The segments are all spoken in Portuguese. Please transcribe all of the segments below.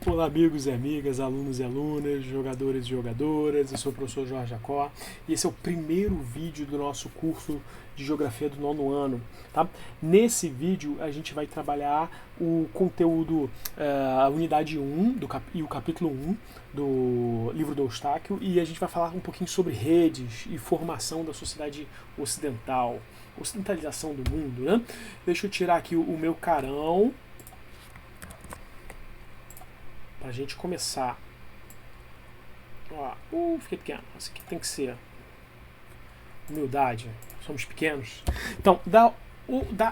Olá, amigos e amigas, alunos e alunas, jogadores e jogadoras. Eu sou o professor Jorge Jacó e esse é o primeiro vídeo do nosso curso de Geografia do 9º ano. Tá? Nesse vídeo a gente vai trabalhar o conteúdo, a unidade 1 e o capítulo 1 do livro do Eustáquio, e a gente vai falar um pouquinho sobre redes e formação da sociedade ocidental, ocidentalização do mundo, né? Deixa eu tirar aqui o meu carão pra gente começar. Ó, fiquei pequeno. Isso aqui tem que ser humildade. Somos pequenos. Então, da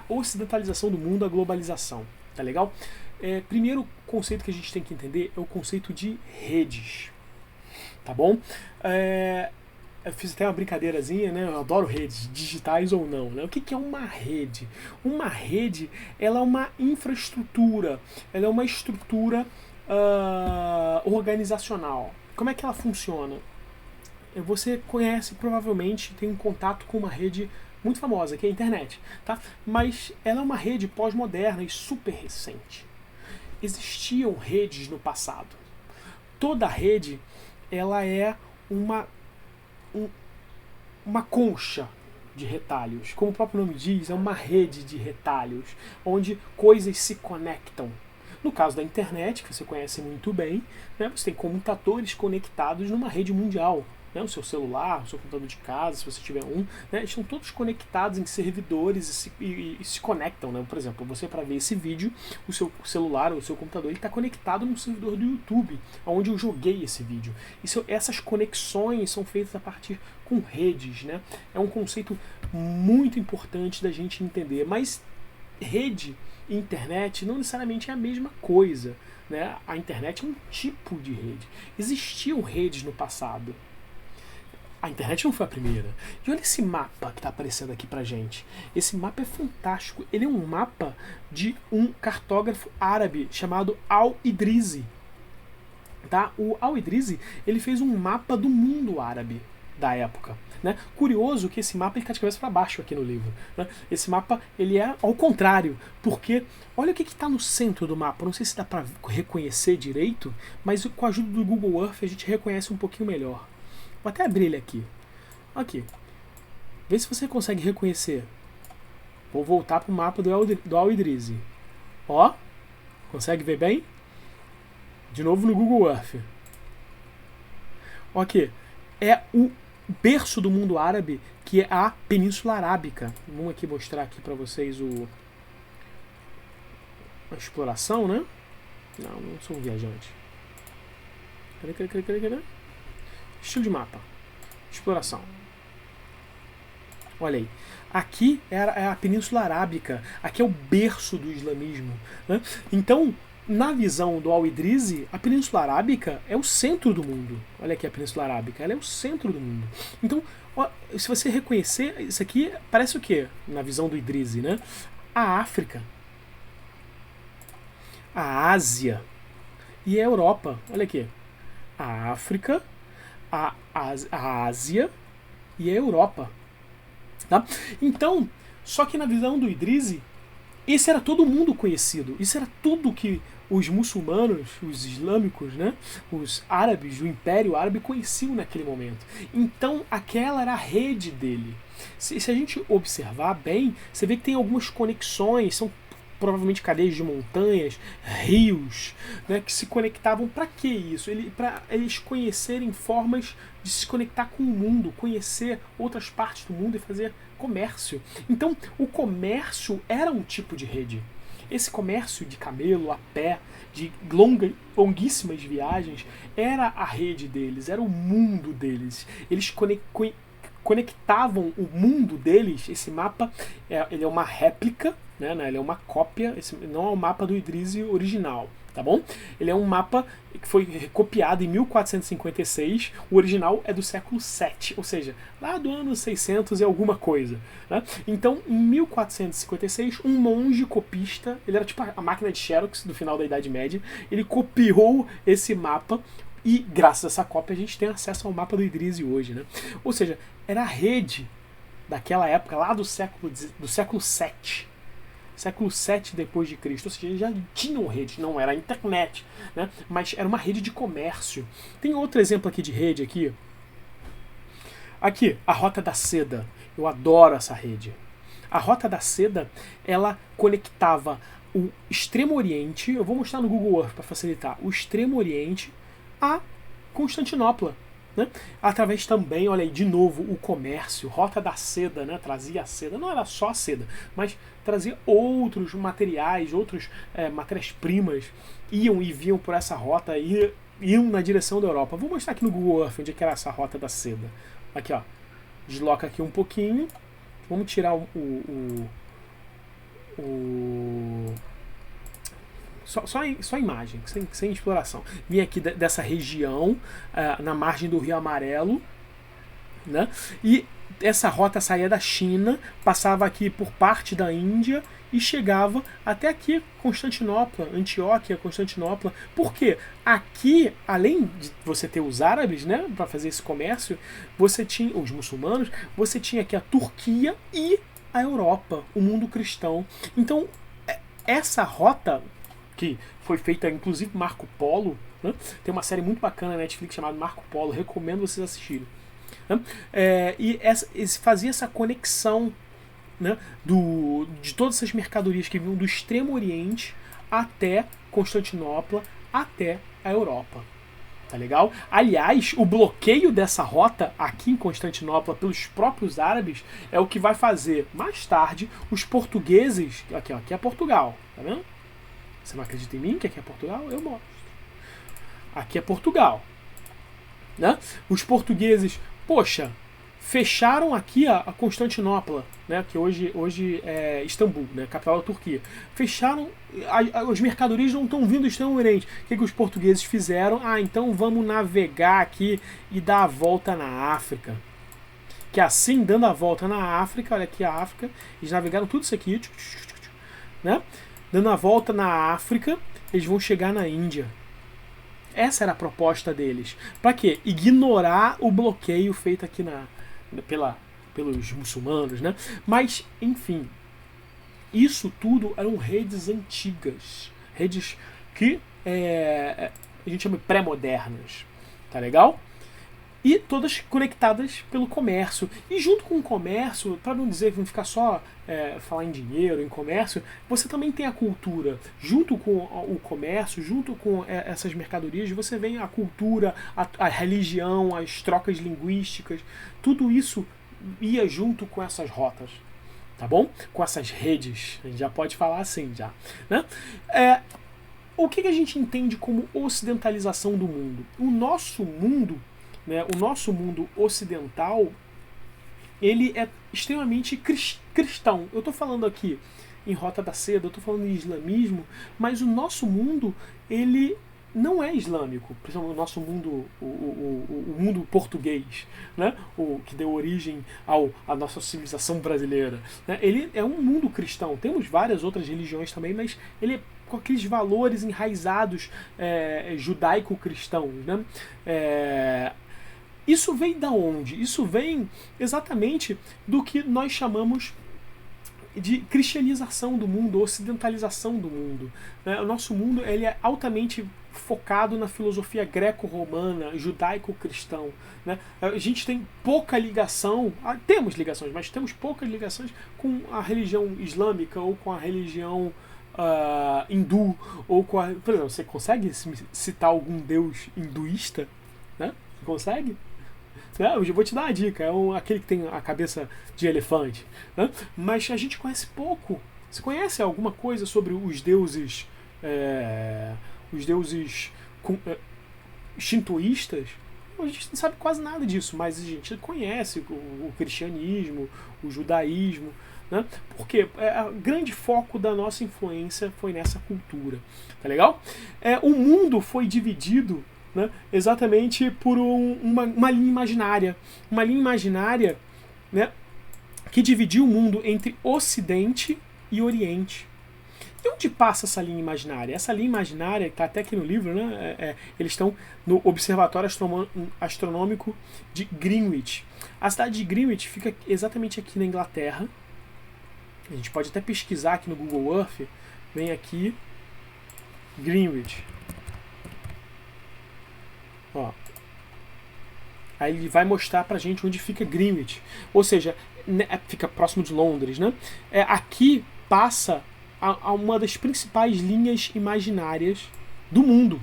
ocidentalização do mundo à globalização. Tá legal? Primeiro conceito que a gente tem que entender é o conceito de redes. Tá bom? Eu fiz até uma brincadeirazinha, né? Eu adoro redes, digitais ou não, né? O que é uma rede? Uma rede, ela é uma infraestrutura, ela é uma estrutura organizacional. Como é que ela funciona? Você conhece, provavelmente, tem um contato com uma rede muito famosa, que é a internet, tá? Mas ela é uma rede pós-moderna e super recente. Existiam redes no passado. Toda rede, ela é uma concha de retalhos. Como o próprio nome diz, é uma rede de retalhos, onde coisas se conectam. No caso da internet, que você conhece muito bem, né, você tem computadores conectados numa rede mundial. Né, o seu celular, o seu computador de casa, se você tiver um, né, estão todos conectados em servidores e se conectam. Né? Por exemplo, você, para ver esse vídeo, o seu celular ou o seu computador está conectado no servidor do YouTube, onde eu joguei esse vídeo. Essas conexões são feitas a partir com redes. Né? É um conceito muito importante da gente entender, mas rede e internet não necessariamente é a mesma coisa. Né? A internet é um tipo de rede. Existiam redes no passado. A internet não foi a primeira. E olha esse mapa que está aparecendo aqui pra gente. Esse mapa é fantástico. Ele é um mapa de um cartógrafo árabe chamado Al-Idrizi. Tá? O Al-Idrizi, ele fez um mapa do mundo árabe da época. Né? Curioso que esse mapa está de cabeça para baixo aqui no livro. Né? Esse mapa ele é ao contrário, porque olha o que está no centro do mapa. Não sei se dá para reconhecer direito, mas com a ajuda do Google Earth a gente reconhece um pouquinho melhor. Vou até abrir ele aqui. Aqui. Vê se você consegue reconhecer. Vou voltar para o mapa do Al-Idrizi. Ó, consegue ver bem? De novo no Google Earth. Aqui. É o berço do mundo árabe, que é a Península Arábica. Vamos aqui mostrar aqui para vocês a exploração, né? Não sou um viajante. Cadê? Estilo de mapa. Exploração. Olha aí. Aqui é a Península Arábica. Aqui é o berço do islamismo. Né? Então, na visão do Al-Idrizi, a Península Arábica é o centro do mundo. Olha aqui a Península Arábica. Ela é o centro do mundo. Então, ó, se você reconhecer, isso aqui parece o quê? Na visão do Idrizi, né? A África. A Ásia. E a Europa. Olha aqui. A África, a Ásia e a Europa. Tá? Então, só que na visão do Idrizi, esse era todo mundo conhecido. Isso era tudo que os muçulmanos, os islâmicos, né, os árabes, do Império Árabe conheciam naquele momento. Então, aquela era a rede dele. Se a gente observar bem, você vê que tem algumas conexões, são provavelmente cadeias de montanhas, rios, né, que se conectavam. Para que isso? Para eles conhecerem formas de se conectar com o mundo, conhecer outras partes do mundo e fazer comércio. Então, o comércio era um tipo de rede. Esse comércio de camelo, a pé, de longuíssimas viagens, era a rede deles, era o mundo deles. Eles conectavam o mundo deles. Esse mapa ele é uma réplica, né? Ele é uma cópia, não é o mapa do Idrizi original, tá bom? Ele é um mapa que foi copiado em 1456, o original é do século VII, ou seja, lá do ano 600 e alguma coisa. Né? Então, em 1456, um monge copista, ele era tipo a máquina de Xerox do final da Idade Média, ele copiou esse mapa e, graças a essa cópia, a gente tem acesso ao mapa do Idrizi hoje. Né? Ou seja, era a rede daquela época, lá do século VII. século 7 depois de Cristo, ou seja, já tinham rede, não era a internet, né? Mas era uma rede de comércio. Tem outro exemplo aqui de rede aqui. Aqui, a Rota da Seda. Eu adoro essa rede. A Rota da Seda, ela conectava o Extremo Oriente, eu vou mostrar no Google Earth para facilitar, o Extremo Oriente a Constantinopla, né? Através também, olha aí, de novo, o comércio, Rota da Seda, né? Trazia a seda, não era só a seda, mas trazia outros materiais, outras matérias-primas, iam e vinham por essa rota e iam na direção da Europa. Vou mostrar aqui no Google Earth onde é que era essa Rota da Seda. Aqui, ó, desloca aqui um pouquinho, vamos tirar só imagem, sem exploração. Vim aqui dessa região, na margem do Rio Amarelo, né? E essa rota saía da China, passava aqui por parte da Índia e chegava até aqui, Constantinopla, Antioquia, Constantinopla. Por quê? Aqui, além de você ter os árabes, né, para fazer esse comércio, você tinha os muçulmanos, você tinha aqui a Turquia e a Europa, o mundo cristão. Então, essa rota, que foi feita, inclusive, Marco Polo, né? Tem uma série muito bacana na Netflix chamada Marco Polo, recomendo vocês assistirem. Né? Fazia essa conexão, né, de todas essas mercadorias que vinham do Extremo Oriente até Constantinopla, até a Europa. Tá legal? Aliás, o bloqueio dessa rota aqui em Constantinopla pelos próprios árabes é o que vai fazer mais tarde os portugueses. Aqui é Portugal, tá vendo? Você não acredita em mim que aqui é Portugal? Eu mostro. Aqui é Portugal, né? Os portugueses, poxa, fecharam aqui a Constantinopla, né, que hoje é Istambul, né, capital da Turquia. Fecharam, as mercadorias não estão vindo do Extremo Oriente. O que os portugueses fizeram? Então vamos navegar aqui e dar a volta na África. Que assim, dando a volta na África, olha aqui a África, eles navegaram tudo isso aqui, né? Dando a volta na África, eles vão chegar na Índia. Essa era a proposta deles. Para quê? Ignorar o bloqueio feito aqui pelos muçulmanos, né? Mas, enfim, isso tudo eram redes antigas. Redes que a gente chama de pré-modernas. Tá legal? E todas conectadas pelo comércio. E junto com o comércio, para não dizer que não ficar só falar em dinheiro, em comércio, você também tem a cultura. Junto com o comércio, junto com essas mercadorias, você vem a cultura, a religião, as trocas linguísticas. Tudo isso ia junto com essas rotas. Tá bom? Com essas redes. A gente já pode falar assim, já. Né? O que a gente entende como ocidentalização do mundo? O nosso mundo, né, o nosso mundo ocidental, ele é extremamente cristão. Eu estou falando aqui em Rota da Seda, eu estou falando em islamismo, mas o nosso mundo, ele não é islâmico. Por exemplo, o nosso mundo, o mundo português, né, que deu origem à nossa civilização brasileira, né, ele é um mundo cristão. Temos várias outras religiões também, mas ele é com aqueles valores enraizados judaico-cristãos, né? Isso vem da onde? Isso vem exatamente do que nós chamamos de cristianização do mundo, ocidentalização do mundo. Né? O nosso mundo ele é altamente focado na filosofia greco-romana, judaico-cristão. Né? A gente tem pouca ligação, temos ligações, mas temos poucas ligações com a religião islâmica ou com a religião hindu, ou com a... Por exemplo, você consegue citar algum deus hinduísta? Né? Você consegue? Eu vou te dar uma dica, aquele que tem a cabeça de elefante. Né? Mas a gente conhece pouco. Você conhece alguma coisa sobre os deuses shintoístas? A gente não sabe quase nada disso, mas a gente conhece o cristianismo, o judaísmo. Né? Porque o grande foco da nossa influência foi nessa cultura. Tá legal? O mundo foi dividido, né, exatamente por uma linha imaginária. Uma linha imaginária, né, que dividiu o mundo entre Ocidente e Oriente. E onde passa essa linha imaginária? Essa linha imaginária, que está até aqui no livro, né, eles estão no Observatório Astronômico de Greenwich. A cidade de Greenwich fica exatamente aqui na Inglaterra. A gente pode até pesquisar aqui no Google Earth. Vem aqui, Greenwich. Ó. Aí ele vai mostrar pra gente onde fica Greenwich. Ou seja, fica próximo de Londres, né? Aqui passa a uma das principais linhas imaginárias do mundo,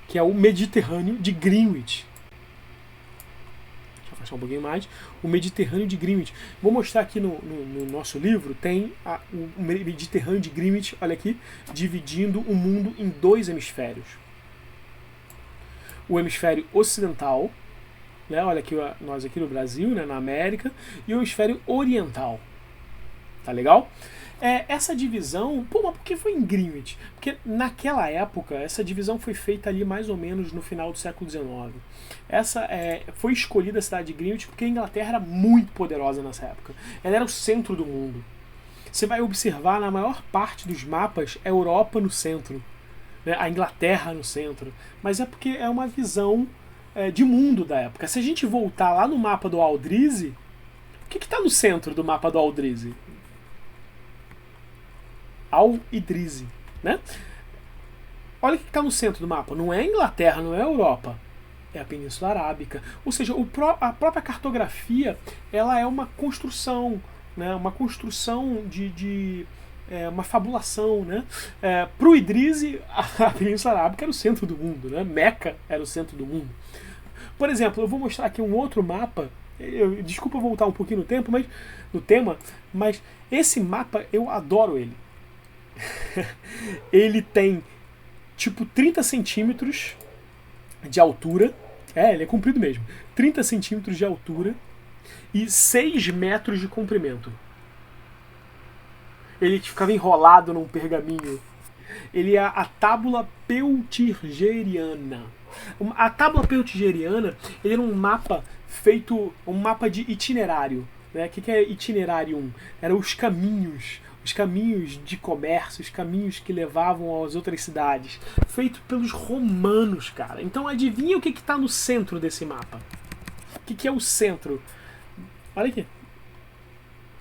que é o Mediterrâneo de Greenwich. Deixa eu afastar um pouquinho mais. O Mediterrâneo de Greenwich. Vou mostrar aqui no nosso livro, tem o Mediterrâneo de Greenwich, olha aqui, dividindo o mundo em 2 hemisférios. O hemisfério ocidental, né, olha aqui nós aqui no Brasil, né, na América, e o hemisfério oriental. Tá legal? Essa divisão, mas por que foi em Greenwich? Porque naquela época, essa divisão foi feita ali mais ou menos no final do século XIX. Foi escolhida a cidade de Greenwich porque a Inglaterra era muito poderosa nessa época. Ela era o centro do mundo. Você vai observar na maior parte dos mapas a Europa no centro, né, a Inglaterra no centro. Mas é porque é uma visão de mundo da época. Se a gente voltar lá no mapa do Aldrise, o que está no centro do mapa do Aldrise? Al-Idrizi, né? Olha o que está no centro do mapa. Não é a Inglaterra, não é a Europa. É a Península Arábica. Ou seja, a própria cartografia, ela é uma construção, né? Uma construção de uma fabulação, né? Para o Idrizi, a Península Arábica era o centro do mundo, né? Meca era o centro do mundo. Por exemplo, eu vou mostrar aqui um outro mapa. Desculpa voltar um pouquinho no tema, mas esse mapa eu adoro ele. Ele tem tipo 30 centímetros de altura. Ele é comprido mesmo. 30 centímetros de altura e 6 metros de comprimento. Ele ficava enrolado num pergaminho. Ele é a tábula peutingeriana. A tábula peutingeriana, ele era um mapa de itinerário. Né? O que é itinerário? Eram os caminhos de comércio, os caminhos que levavam às outras cidades, feito pelos romanos, cara. Então adivinha o que está no centro desse mapa? O que é o centro? Olha aqui.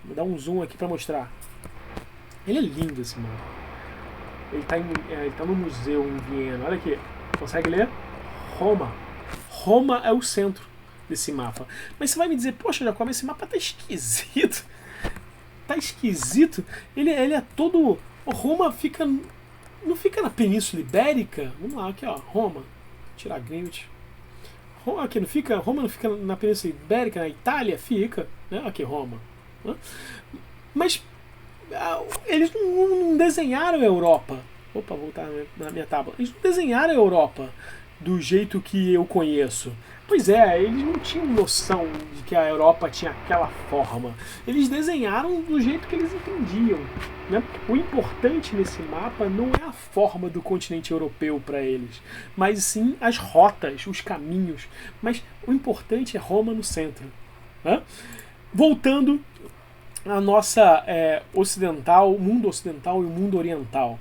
Vou dar um zoom aqui para mostrar. Ele é lindo esse mapa. Ele tá no museu em Viena. Olha aqui. Consegue ler? Roma. Roma é o centro desse mapa. Mas você vai me dizer, poxa, Jacob, esse mapa tá esquisito. Tá esquisito. Ele é todo... Roma não fica na Península Ibérica? Vamos lá, aqui ó, Roma. Vou tirar Greenwich. Roma não fica na Península Ibérica, na Itália? Fica. Né? Aqui, Roma. Mas eles não desenharam a Europa. Opa, vou voltar na minha tábua. Eles não desenharam a Europa do jeito que eu conheço. Pois eles não tinham noção de que a Europa tinha aquela forma. Eles desenharam do jeito que eles entendiam. Né? O importante nesse mapa não é a forma do continente europeu para eles, mas sim as rotas, os caminhos. Mas o importante é Roma no centro. Né? Voltando à nossa o mundo ocidental e o mundo oriental.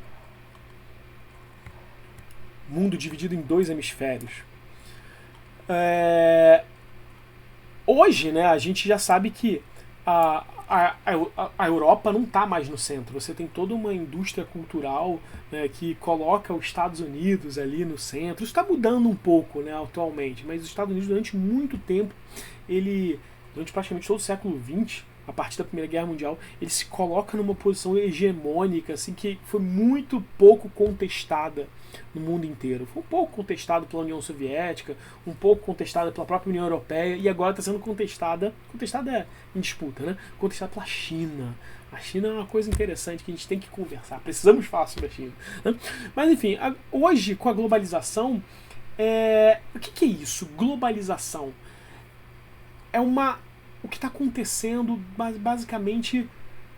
Mundo dividido em 2 hemisférios. Hoje, né, a gente já sabe que a Europa não está mais no centro. Você tem toda uma indústria cultural, né, que coloca os Estados Unidos ali no centro. Isso está mudando um pouco, né, atualmente, mas os Estados Unidos durante muito tempo, durante praticamente todo o século XX, a partir da Primeira Guerra Mundial, ele se coloca numa posição hegemônica, assim, que foi muito pouco contestada no mundo inteiro. Foi um pouco contestado pela União Soviética, um pouco contestada pela própria União Europeia, e agora está sendo contestada em disputa, né? Contestada pela China. A China é uma coisa interessante que a gente tem que conversar. Precisamos falar sobre a China. Né? Mas enfim, hoje com a globalização, o que é isso? Globalização o que está acontecendo basicamente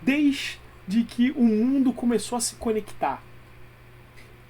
desde que o mundo começou a se conectar.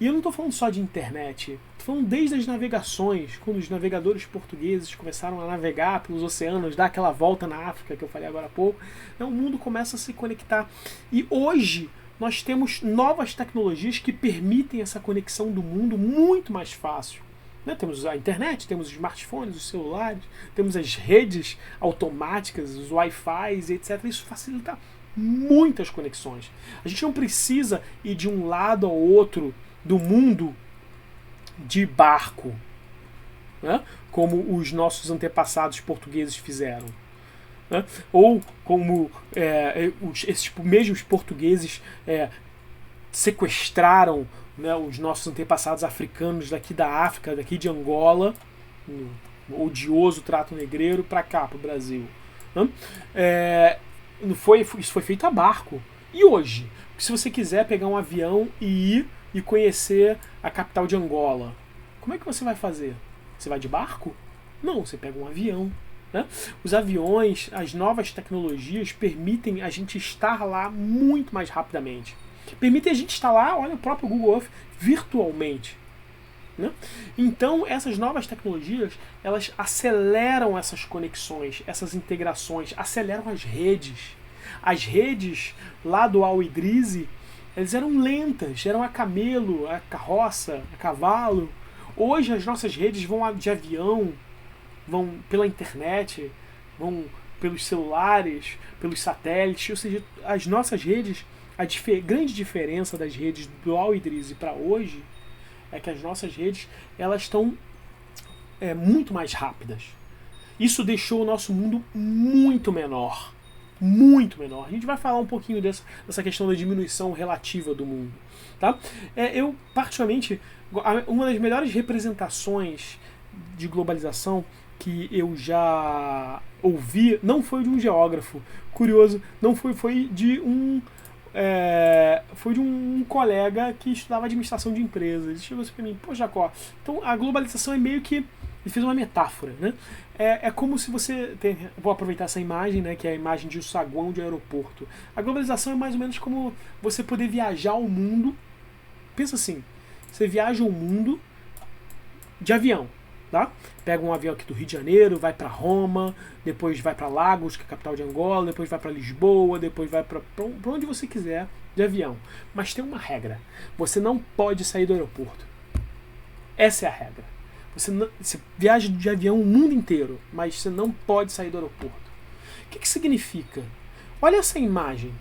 E eu não estou falando só de internet, estou falando desde as navegações, quando os navegadores portugueses começaram a navegar pelos oceanos, dar aquela volta na África que eu falei agora há pouco, o mundo começa a se conectar. E hoje nós temos novas tecnologias que permitem essa conexão do mundo muito mais fácil. Né? Temos a internet, temos os smartphones, os celulares, temos as redes automáticas, os Wi-Fi, etc. Isso facilita muitas conexões. A gente não precisa ir de um lado ao outro do mundo de barco, né? Como os nossos antepassados portugueses fizeram. Né? Ou como esses mesmos portugueses sequestraram, né, os nossos antepassados africanos daqui da África, daqui de Angola, no odioso trato negreiro, para cá, para o Brasil. Né? Isso foi feito a barco. E hoje? Se você quiser pegar um avião e ir e conhecer a capital de Angola, como é que você vai fazer? Você vai de barco? Não, você pega um avião. Né? Os aviões, as novas tecnologias permitem a gente estar lá muito mais rapidamente. Permitem a gente estar lá, olha o próprio Google Earth, virtualmente. Né? Então, essas novas tecnologias, elas aceleram essas conexões, essas integrações, aceleram as redes. As redes lá do Al-Idrizi, elas eram lentas, eram a camelo, a carroça, a cavalo. Hoje as nossas redes vão de avião, vão pela internet, vão pelos celulares, pelos satélites, ou seja, as nossas redes, grande diferença das redes do Al-Idrizi para hoje é que as nossas redes elas estão muito mais rápidas. Isso deixou o nosso mundo muito menor. Muito menor. A gente vai falar um pouquinho dessa questão da diminuição relativa do mundo. Tá? Eu, particularmente, uma das melhores representações de globalização que eu já ouvi, não foi de um geógrafo, curioso, não foi de um colega que estudava administração de empresas. Ele chegou assim para mim, pô, Jacó, então a globalização é meio que, ele fez uma metáfora, né? É como se você vou aproveitar essa imagem, né, que é a imagem de um saguão de aeroporto. A globalização é mais ou menos como você poder viajar o mundo. Pensa assim, você viaja o mundo de avião, tá? Pega um avião aqui do Rio de Janeiro, vai para Roma, depois vai para Lagos, que é a capital de Angola, depois vai para Lisboa, depois vai para onde você quiser de avião. Mas tem uma regra, você não pode sair do aeroporto. Essa é a regra. Você viaja de avião o mundo inteiro, mas você não pode sair do aeroporto. O que significa? Olha essa imagem.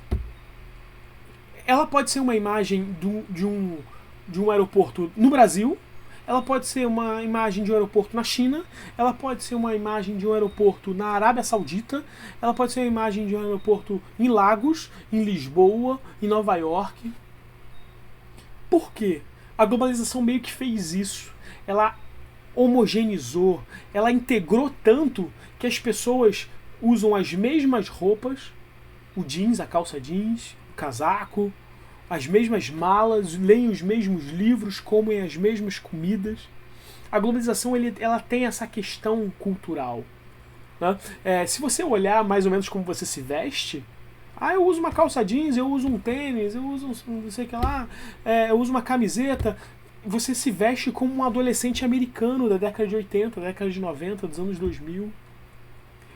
Ela pode ser uma imagem de um aeroporto no Brasil, ela pode ser uma imagem de um aeroporto na China, ela pode ser uma imagem de um aeroporto na Arábia Saudita, ela pode ser uma imagem de um aeroporto em Lagos, em Lisboa, em Nova York. Por quê? A globalização meio que fez isso. Ela homogeneizou, ela integrou tanto que as pessoas usam as mesmas roupas, o jeans, a calça jeans, o casaco, as mesmas malas, leem os mesmos livros, comem as mesmas comidas. A globalização ela tem essa questão cultural. Né? Se você olhar mais ou menos como você se veste, eu uso uma calça jeans, eu uso um tênis, eu uso não sei o que lá, eu uso uma camiseta. Você se veste como um adolescente americano da década de 80, da década de 90, dos anos 2000.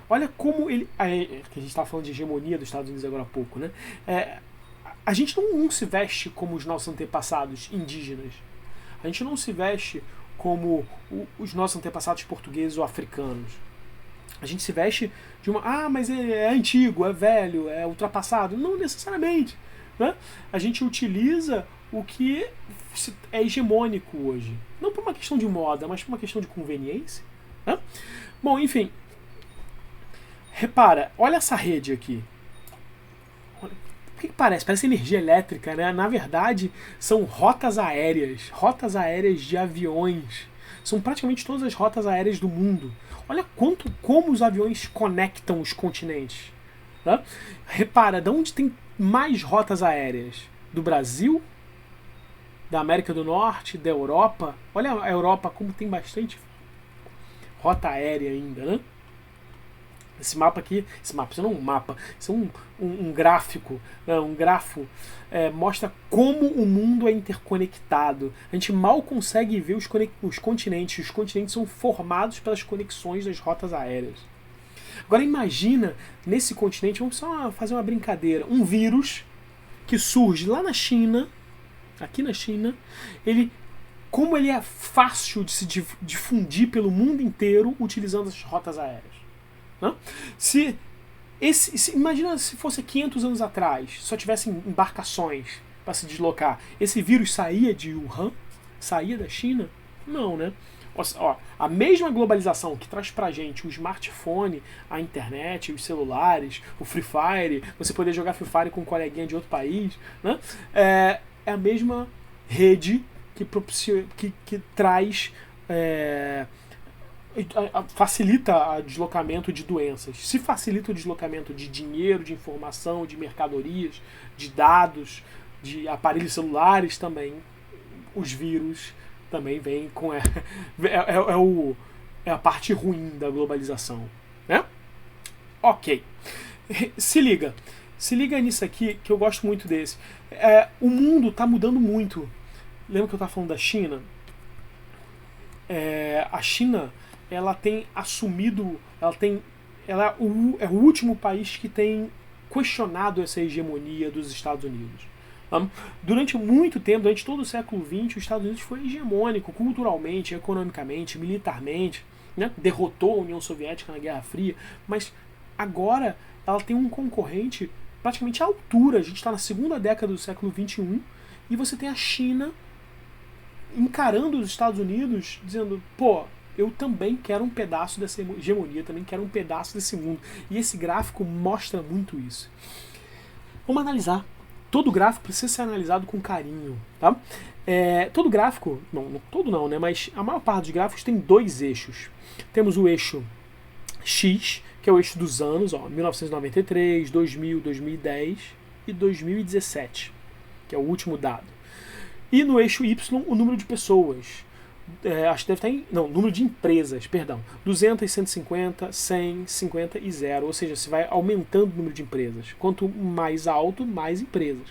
Olha como ele... que a gente estava falando de hegemonia dos Estados Unidos agora há pouco, né? A gente não se veste como os nossos antepassados indígenas. A gente não se veste como os nossos antepassados portugueses ou africanos. A gente se veste de uma... mas é antigo, é velho, é ultrapassado. Não necessariamente. Né? A gente utiliza o que é hegemônico hoje. Não por uma questão de moda, mas por uma questão de conveniência. Né? Bom, enfim. Repara, olha essa rede aqui. O que parece? Parece energia elétrica, né? Na verdade, são rotas aéreas de aviões. São praticamente todas as rotas aéreas do mundo. Olha como os aviões conectam os continentes. Né? Repara, de onde tem mais rotas aéreas? Do Brasil? Da América do Norte? Da Europa? Olha a Europa como tem bastante rota aérea ainda, né? Esse mapa aqui, isso não é um mapa, isso é um gráfico, né? Um grafo, mostra como o mundo é interconectado. A gente mal consegue ver os continentes são formados pelas conexões das rotas aéreas. Agora imagina, nesse continente, vamos só fazer uma brincadeira, um vírus que surge lá na China, aqui na China, como ele é fácil de se difundir pelo mundo inteiro utilizando as rotas aéreas. Se Imagina se fosse 500 anos atrás, só tivessem embarcações para se deslocar. Esse vírus saía de Wuhan? Saía da China? Não, né? Ó, a mesma globalização que traz pra gente o smartphone, a internet, os celulares, o Free Fire, você poder jogar Free Fire com um coleguinha de outro país, né? É a mesma rede que traz... facilita o deslocamento de doenças. Se facilita o deslocamento de dinheiro, de informação, de mercadorias, de dados, de aparelhos celulares também, os vírus também vêm com é a parte ruim da globalização, né? Ok. Se liga nisso aqui, que eu gosto muito desse. O mundo está mudando muito. Lembra que eu estava falando da China? A China, ela tem assumido, ela é o último país que tem questionado essa hegemonia dos Estados Unidos. Durante muito tempo, durante todo o século XX, os Estados Unidos foi hegemônico culturalmente, economicamente, militarmente, né? Derrotou a União Soviética na Guerra Fria, mas agora ela tem um concorrente praticamente à altura. A gente está na segunda década do século XXI e você tem a China encarando os Estados Unidos, dizendo, pô, eu também quero um pedaço dessa hegemonia, também quero um pedaço desse mundo. E esse gráfico mostra muito isso. Vamos analisar. Todo gráfico precisa ser analisado com carinho, tá? Todo gráfico, todo não, né? Mas a maior parte dos gráficos tem dois eixos. Temos o eixo X, que é o eixo dos anos, 1993, 2000, 2010 e 2017, que é o último dado. E no eixo Y, o número de pessoas. Acho que deve estar número de empresas, perdão. 200, 150, 100, 50 e 0. Ou seja, você vai aumentando o número de empresas. Quanto mais alto, mais empresas.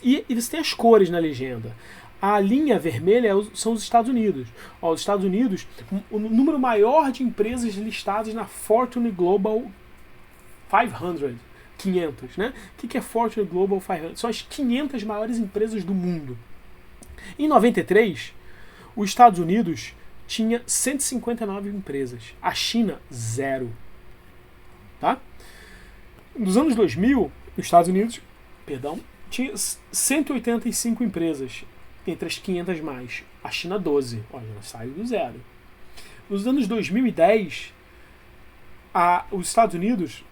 E você tem as cores na legenda. A linha vermelha são os Estados Unidos. Os Estados Unidos, o número maior de empresas listadas na Fortune Global 500, né? O que é Fortune Global 500? São as 500 maiores empresas do mundo. Em 93, os Estados Unidos tinha 159 empresas. A China, 0. Tá? Nos anos 2000, os Estados Unidos, tinha 185 empresas entre as 500 mais. A China, 12. Olha, saiu do 0. Nos anos 2010, os Estados Unidos,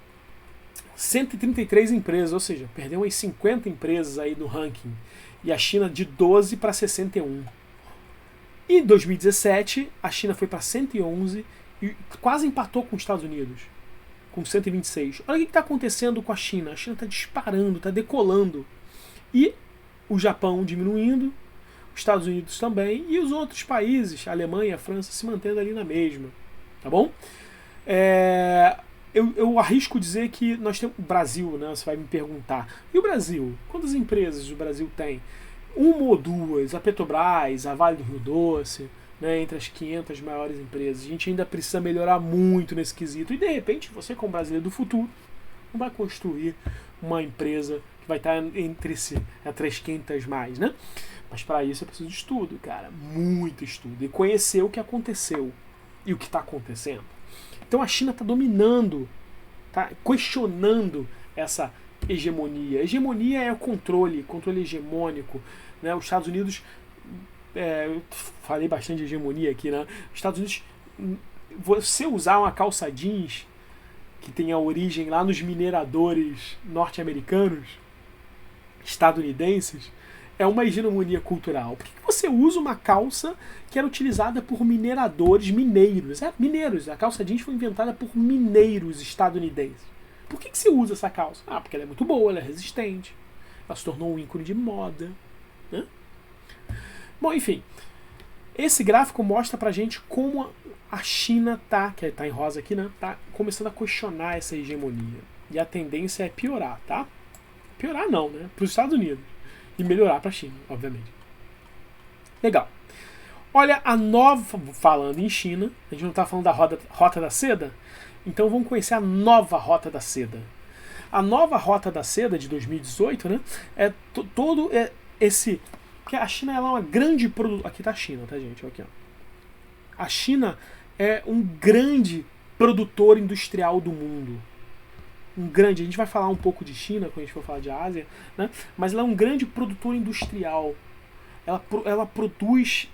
133 empresas, ou seja, perdeu umas 50 empresas aí no ranking. E a China de 12 para 61. Em 2017, a China foi para 111 e quase empatou com os Estados Unidos, com 126. Olha o que está acontecendo com a China. A China está disparando, está decolando. E o Japão diminuindo, os Estados Unidos também, e os outros países, a Alemanha, a França, se mantendo ali na mesma. Tá bom? Eu arrisco dizer que nós temos o Brasil, né? Você vai me perguntar. E o Brasil? Quantas empresas o Brasil tem? Uma ou duas, a Petrobras, a Vale do Rio Doce, né, entre as 500 maiores empresas. A gente ainda precisa melhorar muito nesse quesito. E, de repente, você, como brasileiro do futuro, não vai construir uma empresa que vai estar entre as 500 mais, né? Mas, para isso, é preciso de estudo, cara. Muito estudo. E conhecer o que aconteceu e o que está acontecendo. Então, a China está dominando, está questionando essa hegemonia. Hegemonia é o controle hegemônico, né? Os Estados Unidos, eu falei bastante de hegemonia aqui, né? Os Estados Unidos, você usar uma calça jeans que tem a origem lá nos mineradores norte-americanos, estadunidenses, é uma hegemonia cultural. Por que você usa uma calça que era utilizada por mineradores mineiros? Mineiros. A calça jeans foi inventada por mineiros estadunidenses. Por que você usa essa calça? Porque ela é muito boa, ela é resistente. Ela se tornou um ícone de moda. Né? Bom, enfim. Esse gráfico mostra pra gente como a China que tá em rosa aqui, né? Tá começando a questionar essa hegemonia. E a tendência é piorar, tá? Piorar não, né? Para os Estados Unidos. E melhorar pra China, obviamente. Legal. Olha a nova... Falando em China, a gente não tá falando da Rota da Seda? Então vamos conhecer a nova Rota da Seda. A nova Rota da Seda de 2018, né? Todo esse... Porque a China ela é uma grande produtora... Aqui tá a China, tá, gente? Aqui, ó. A China é um grande produtor industrial do mundo. grande, a gente vai falar um pouco de China quando a gente for falar de Ásia, né? Mas ela é um grande produtor industrial. Ela produz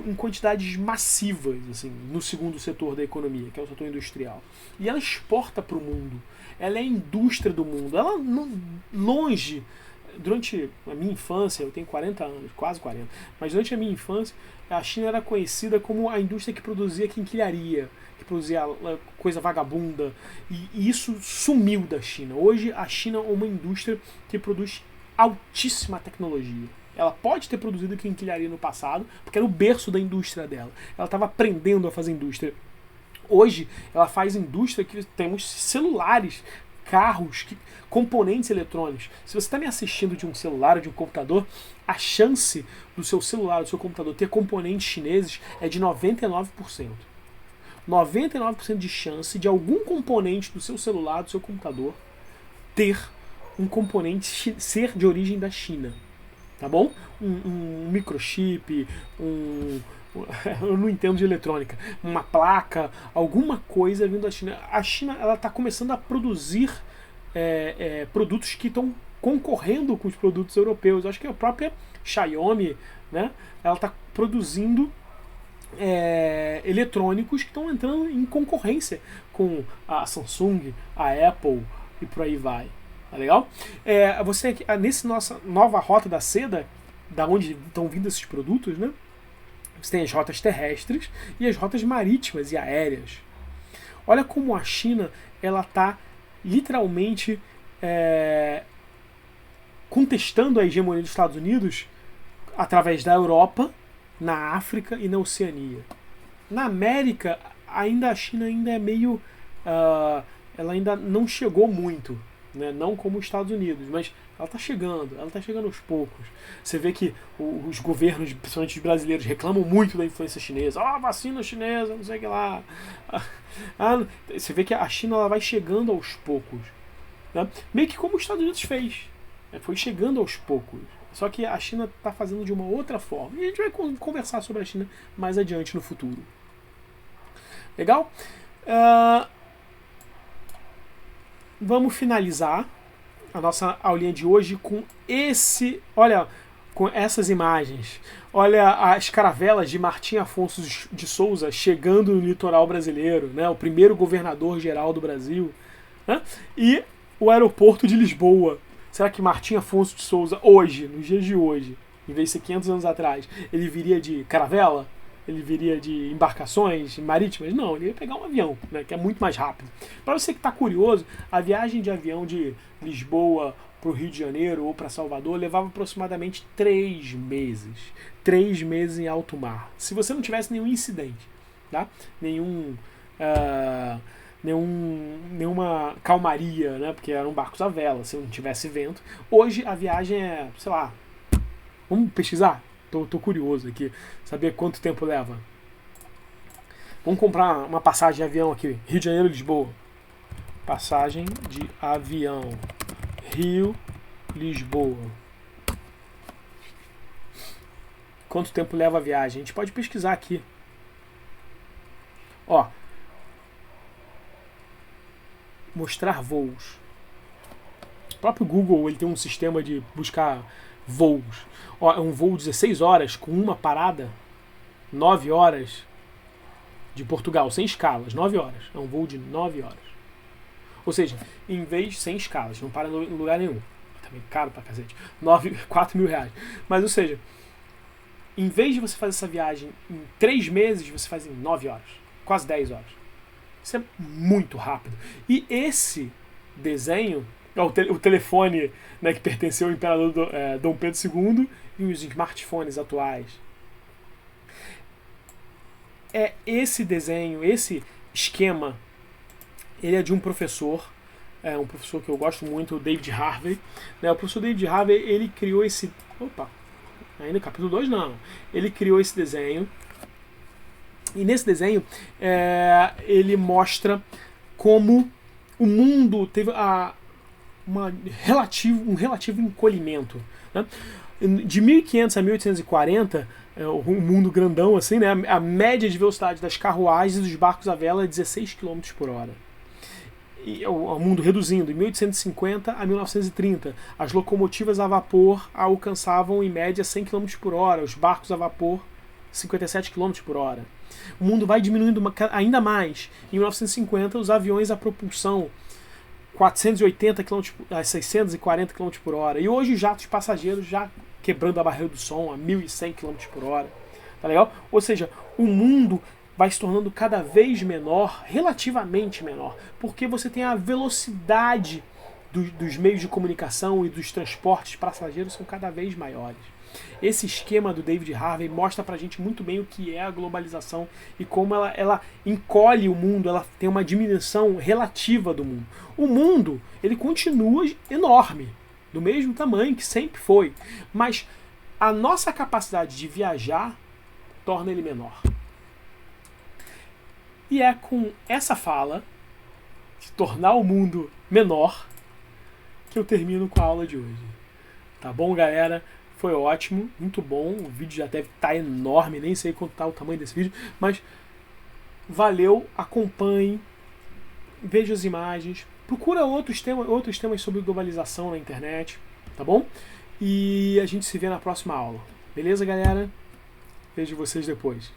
em quantidades massivas, assim, no segundo setor da economia, que é o setor industrial. E ela exporta para o mundo. Ela é a indústria do mundo. Ela longe, durante a minha infância, eu tenho 40 anos, quase 40, mas durante a minha infância, a China era conhecida como a indústria que produzia quinquilharia, que produzia coisa vagabunda, e isso sumiu da China. Hoje a China é uma indústria que produz altíssima tecnologia. Ela pode ter produzido quinquilharia no passado, porque era o berço da indústria dela. Ela estava aprendendo a fazer indústria. Hoje, ela faz indústria que temos celulares, carros, componentes eletrônicos. Se você está me assistindo de um celular ou de um computador, a chance do seu celular, do seu computador ter componentes chineses é de 99%. 99% de chance de algum componente do seu celular, do seu computador, ter um componente ser de origem da China. Tá bom? Um microchip, eu não entendo de eletrônica, uma placa, alguma coisa vindo da China. A China está começando a produzir produtos que estão concorrendo com os produtos europeus. Acho que a própria Xiaomi, né, ela está produzindo eletrônicos que estão entrando em concorrência com a Samsung, a Apple e por aí vai. Tá legal? Você aqui, nessa nossa nova rota da seda, da onde estão vindo esses produtos, né? Você tem as rotas terrestres e as rotas marítimas e aéreas. Olha como a China ela está literalmente contestando a hegemonia dos Estados Unidos através da Europa, na África e na Oceania. Na América, a China ainda é meio... ela ainda não chegou muito. Né? Não como os Estados Unidos, mas ela está chegando aos poucos. Você vê que os governos, principalmente os brasileiros, reclamam muito da influência chinesa. Vacina chinesa, não sei o que lá. Você vê que a China ela vai chegando aos poucos. Né? Meio que como os Estados Unidos fez. Foi chegando aos poucos. Só que a China está fazendo de uma outra forma. E a gente vai conversar sobre a China mais adiante no futuro. Legal? Vamos finalizar a nossa aulinha de hoje com com essas imagens. Olha as caravelas de Martim Afonso de Souza chegando no litoral brasileiro, né? O primeiro governador-geral do Brasil. Né? E o aeroporto de Lisboa. Será que Martim Afonso de Souza, hoje, nos dias de hoje, em vez de ser 500 anos atrás, ele viria de caravela? Ele viria de embarcações marítimas? Não, ele ia pegar um avião, né, que é muito mais rápido. Para você que está curioso, a viagem de avião de Lisboa para o Rio de Janeiro ou para Salvador levava aproximadamente 3 meses. 3 meses em alto mar. Se você não tivesse nenhum incidente, tá? Nenhuma calmaria, né, porque eram barcos à vela, se não tivesse vento. Hoje a viagem é, sei lá, vamos pesquisar? Tô curioso aqui, saber quanto tempo leva. Vamos comprar uma passagem de avião aqui, Rio de Janeiro, Lisboa. Passagem de avião, Rio, Lisboa. Quanto tempo leva a viagem? A gente pode pesquisar aqui. Mostrar voos. O próprio Google ele tem um sistema de buscar voos. É um voo de 16 horas com uma parada, 9 horas de Portugal, sem escalas, 9 horas. É um voo de 9 horas. Ou seja, em vez sem escalas, não para em lugar nenhum. Também caro pra cacete. 4 mil reais. Mas, ou seja, em vez de você fazer essa viagem em 3 meses, você faz em 9 horas. Quase 10 horas. Isso é muito rápido. E esse desenho, o telefone, né, que pertenceu ao imperador Dom Pedro II e os smartphones atuais. Esse desenho, esse esquema, ele é de um professor, um professor que eu gosto muito, o David Harvey. Né, o professor David Harvey, ele criou esse... ainda no capítulo 2 não. Ele criou esse desenho. E nesse desenho, ele mostra como o mundo teve um relativo encolhimento. Né? De 1500 a 1840, um mundo grandão assim, né? A média de velocidade das carruagens e dos barcos à vela é 16 km por hora. o mundo reduzindo, em 1850 a 1930, as locomotivas a vapor alcançavam em média 100 km por hora, os barcos a vapor 57 km por hora. O mundo vai diminuindo ainda mais. Em 1950, os aviões a propulsão 480 km a 640 km por hora. E hoje os jatos passageiros já quebrando a barreira do som a 1.100 km por hora. Tá legal? Ou seja, o mundo vai se tornando cada vez menor, relativamente menor, porque você tem a velocidade dos meios de comunicação e dos transportes passageiros são cada vez maiores. Esse esquema do David Harvey mostra pra gente muito bem o que é a globalização e como ela encolhe o mundo, ela tem uma dimensão relativa do mundo. O mundo, ele continua enorme, do mesmo tamanho que sempre foi, mas a nossa capacidade de viajar torna ele menor. E é com essa fala de tornar o mundo menor que eu termino com a aula de hoje. Tá bom, galera? Foi ótimo, muito bom. O vídeo já deve estar enorme, nem sei quanto está o tamanho desse vídeo, mas valeu, acompanhe, veja as imagens, procura outros temas sobre globalização na internet, tá bom? E a gente se vê na próxima aula. Beleza, galera? Vejo vocês depois.